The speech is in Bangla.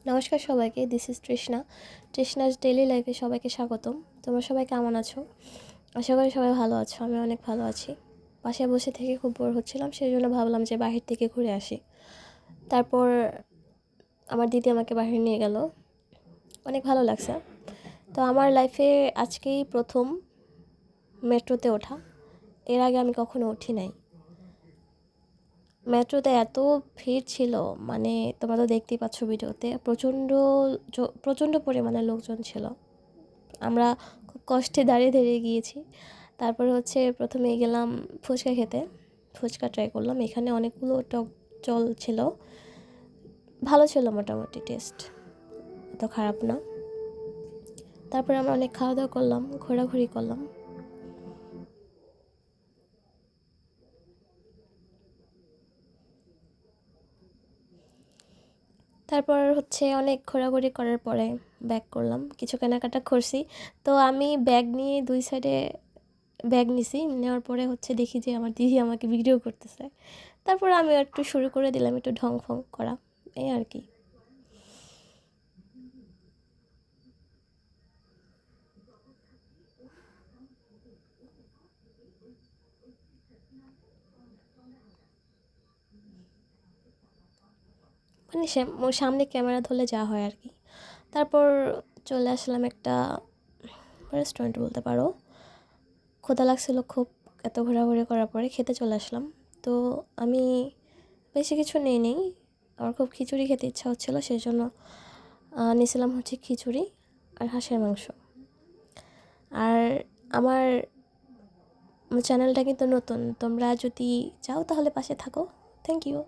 নমস্কার সবাইকে, দিস ইজ তৃষ্ণাস ডেইলি লাইফে সবাইকে স্বাগতম। তোমরা সবাই কেমন আছো? আশা করি সবাই ভালো আছো। আমি অনেক ভালো আছি। বাসায় বসে থেকে খুব বোর হচ্ছিলাম, সেই জন্য ভাবলাম যে বাহির থেকে ঘুরে আসি। তারপর আমার দিদি আমাকে বাহির নিয়ে গেল, অনেক ভালো লাগছে। তো আমার লাইফে আজকেই প্রথম মেট্রোতে ওঠা। এর আগে আমি কখনো উঠি নাই। মেট্রোতে এত ভিড় ছিল, মানে তোমরা তো দেখতেই পাচ্ছ ভিডিওতে, প্রচণ্ড পরিমাণে লোকজন ছিল। আমরা খুব কষ্টে দাঁড়িয়ে দাঁড়িয়ে গিয়েছি। তারপরে প্রথমে গেলাম ফুচকা খেতে। ফুচকা ট্রাই করলাম। এখানে অনেকগুলো টক জল ছিল, ভালো ছিল মোটামুটি, টেস্ট এত খারাপ না। তারপরে আমরা অনেক খাওয়া দাওয়া করলাম, ঘোরাঘুরি করলাম। তারপর অনেক ঘোরাঘুরি করার পরে ব্যাক করলাম, কিছু কেনাকাটা করছি। তো আমি ব্যাগ নিয়ে দুই সাইডে ব্যাগ নিছি, নেওয়ার পরে দেখি যে আমার দিদি আমাকে ভিডিও করতেছে। তারপর আমি একটু শুরু করে দিলাম একটু ঢং ফং করা, এই আর কি। মানে সামনে ক্যামেরা ধরলে যা হয় আর কি। তারপর চলে আসলাম একটা রেস্টুরেন্ট বলতে পারো। ক্ষুধা লাগছিল খুব, এত ঘোরাঘুরি করার পরে খেতে চলে আসলাম। তো আমি বেশি কিছু নেই, আমার খুব খিচুড়ি খেতে ইচ্ছা হচ্ছিলো, সেই জন্য নিয়েছিলাম খিচুড়ি আর হাঁসের মাংস। আর আমার চ্যানেলটা কিন্তু নতুন, তোমরা যদি চাও তাহলে পাশে থাকো। Thank you.